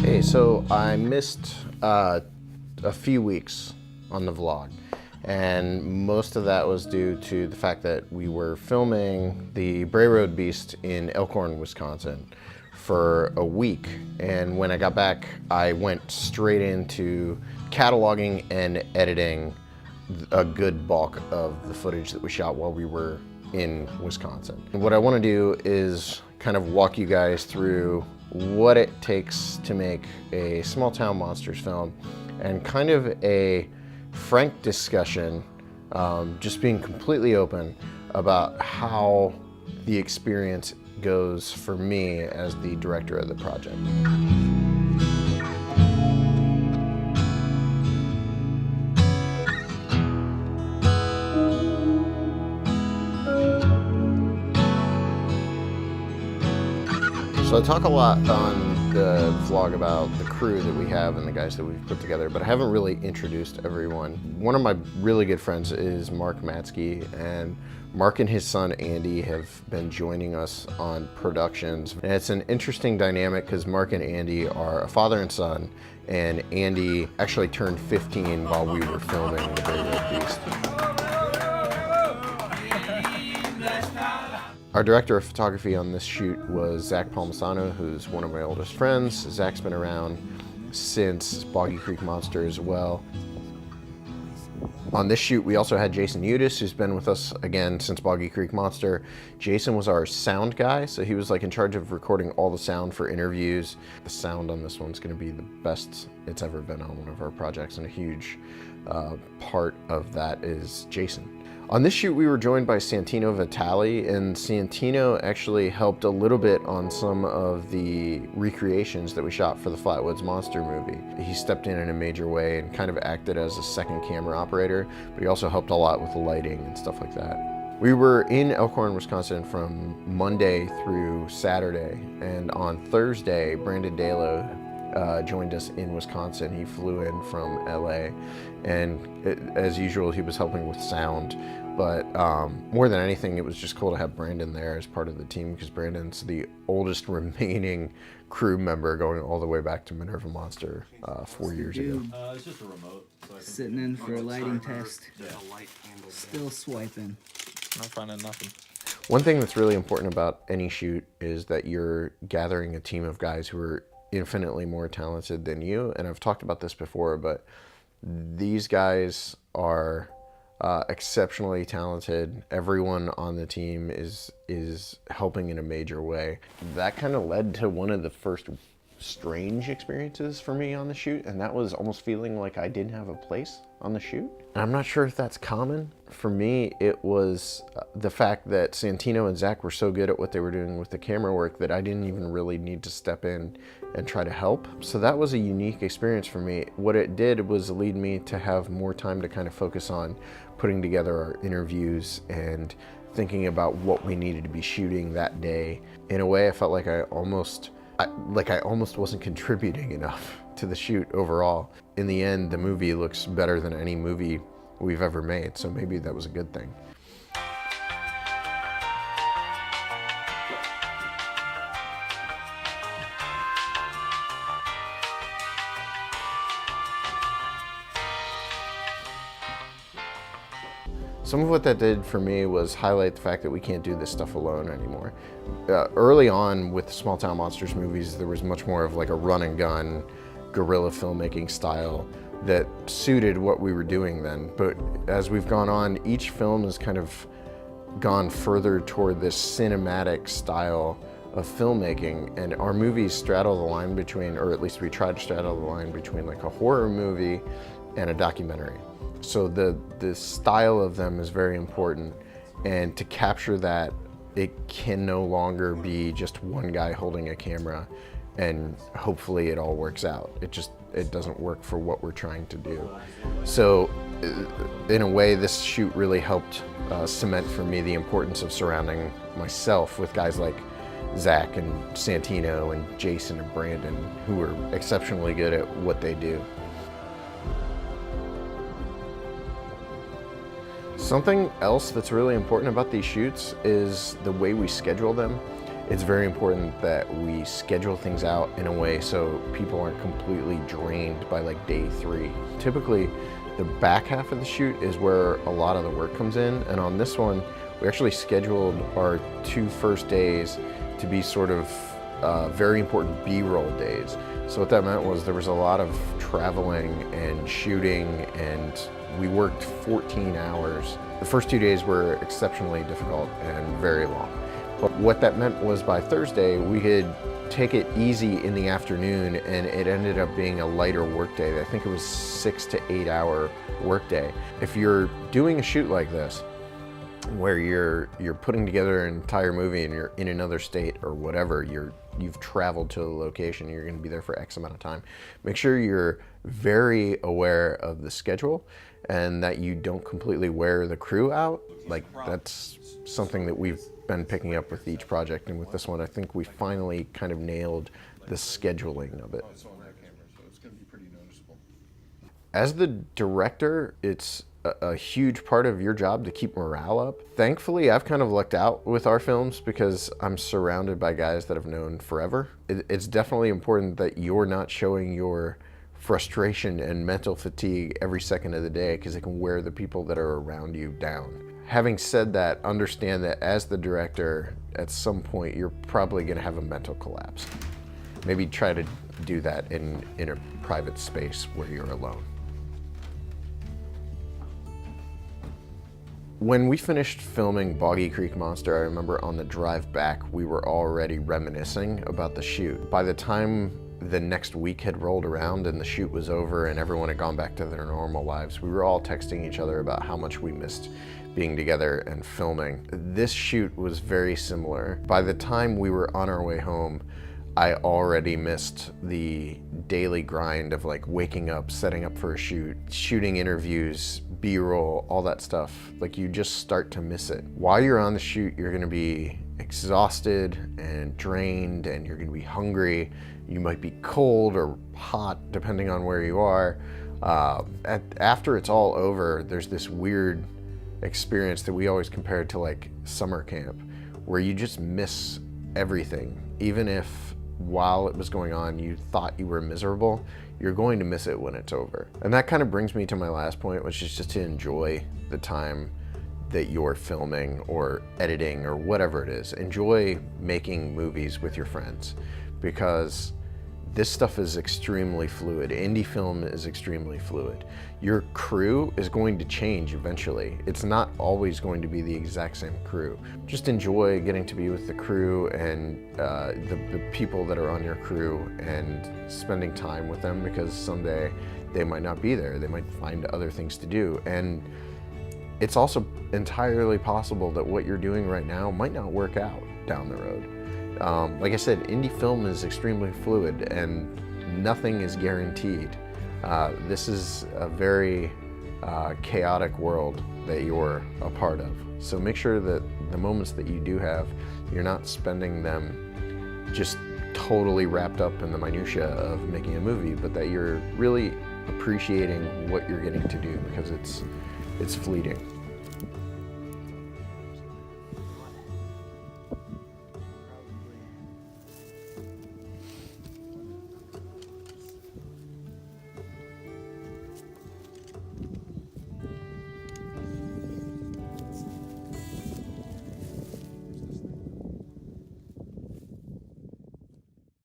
Hey, so I missed a few weeks on the vlog, and most of that was due to the fact that we were filming the Bray Road Beast in Elkhorn, Wisconsin for a week, and when I got back I went straight into cataloging and editing a good bulk of the footage that we shot while we were in Wisconsin. What I want to do is kind of walk you guys through what it takes to make a small town monsters film, and kind of a frank discussion, just being completely open about how the experience goes for me as the director of the project. So I talk a lot on the vlog about the crew that we have and the guys that we've put together, but I haven't really introduced everyone. One of my really good friends is Mark Matsky, and Mark and his son Andy have been joining us on productions. And it's an interesting dynamic because Mark and Andy are a father and son, and Andy actually turned 15 while we were filming The Bray Road Beast. Our director of photography on this shoot was Zach Palmisano, who's one of my oldest friends. Zach's been around since Boggy Creek Monster as well. On this shoot, we also had Jason Udis, who's been with us again since Boggy Creek Monster. Jason was our sound guy, so he was like in charge of recording all the sound for interviews. The sound on this one's gonna be the best it's ever been on one of our projects, and a huge part of that is Jason. On this shoot, we were joined by Santino Vitali, and Santino actually helped a little bit on some of the recreations that we shot for the Flatwoods Monster movie. He stepped in a major way and kind of acted as a second camera operator, but he also helped a lot with the lighting and stuff like that. We were in Elkhorn, Wisconsin from Monday through Saturday, and on Thursday, Brandon Dalo joined us in Wisconsin. He flew in from LA, and as usual, he was helping with sound. But more than anything, it was just cool to have Brandon there as part of the team, because Brandon's the oldest remaining crew member, going all the way back to Minerva Monster 4 years ago. It's just a remote. So Sitting in for a lighting test. Yeah. Still swiping. Not finding nothing. One thing that's really important about any shoot is that you're gathering a team of guys who are infinitely more talented than you. And I've talked about this before, but these guys are exceptionally talented. Everyone on the team is helping in a major way. That kind of led to one of the first strange experiences for me on the shoot, and that was almost feeling like I didn't have a place on the shoot. And I'm not sure if that's common. For me, it was the fact that Santino and Zach were so good at what they were doing with the camera work that I didn't even really need to step in and try to help. So that was a unique experience for me. What it did was lead me to have more time to kind of focus on putting together our interviews and thinking about what we needed to be shooting that day. In a way, I felt like I almost wasn't contributing enough to the shoot overall. In the end, the movie looks better than any movie we've ever made, so maybe that was a good thing. Some of what that did for me was highlight the fact that we can't do this stuff alone anymore. Early on with the Small Town Monsters movies, there was much more of like a run and gun, guerrilla filmmaking style that suited what we were doing then. But as we've gone on, each film has kind of gone further toward this cinematic style of filmmaking, and our movies straddle the line between, or at least we try to straddle the line between, like a horror movie and a documentary. So the style of them is very important, and to capture that, it can no longer be just one guy holding a camera and hopefully it all works out. It doesn't work for what we're trying to do. So in a way, this shoot really helped cement for me the importance of surrounding myself with guys like Zach and Santino and Jason and Brandon, who are exceptionally good at what they do. Something else that's really important about these shoots is the way we schedule them. It's very important that we schedule things out in a way so people aren't completely drained by like day 3. Typically, the back half of the shoot is where a lot of the work comes in, and on this one, we actually scheduled our 2 first days to be sort of very important B-roll days. So what that meant was there was a lot of traveling and shooting, and we worked 14 hours. The first 2 days were exceptionally difficult and very long. But what that meant was by Thursday, we could take it easy in the afternoon, and it ended up being a lighter workday. I think it was 6 to 8 hour workday. If you're doing a shoot like this, where you're putting together an entire movie and you're in another state or whatever, you've traveled to a location, you're going to be there for X amount of time. Make sure you're very aware of the schedule and that you don't completely wear the crew out. Like, that's something that we've been picking up with each project, and with this one I think we finally kind of nailed the scheduling of it. It's on that camera, so it's going to be pretty noticeable. As the director, it's a huge part of your job to keep morale up. Thankfully, I've kind of lucked out with our films because I'm surrounded by guys that I've known forever. It's definitely important that you're not showing your frustration and mental fatigue every second of the day, because it can wear the people that are around you down. Having said that, understand that as the director, at some point, you're probably gonna have a mental collapse. Maybe try to do that in a private space where you're alone. When we finished filming Boggy Creek Monster, I remember on the drive back, we were already reminiscing about the shoot. By the time the next week had rolled around and the shoot was over and everyone had gone back to their normal lives, we were all texting each other about how much we missed being together and filming. This shoot was very similar. By the time we were on our way home, I already missed the daily grind of like waking up, setting up for a shoot, shooting interviews, B-roll, all that stuff. Like, you just start to miss it. While you're on the shoot, you're gonna be exhausted and drained, and you're gonna be hungry. You might be cold or hot, depending on where you are. After it's all over, there's this weird experience that we always compare it to like summer camp, where you just miss everything. Even if while it was going on you thought you were miserable, you're going to miss it when it's over. And that kind of brings me to my last point, which is just to enjoy the time that you're filming or editing or whatever it is. Enjoy making movies with your friends, because this stuff is extremely fluid. Indie film is extremely fluid. Your crew is going to change eventually. It's not always going to be the exact same crew. Just enjoy getting to be with the crew and the people that are on your crew and spending time with them, because someday they might not be there. They might find other things to do. And it's also entirely possible that what you're doing right now might not work out down the road. Like I said, indie film is extremely fluid and nothing is guaranteed. This is a very chaotic world that you're a part of. So make sure that the moments that you do have, you're not spending them just totally wrapped up in the minutia of making a movie, but that you're really appreciating what you're getting to do, because it's fleeting.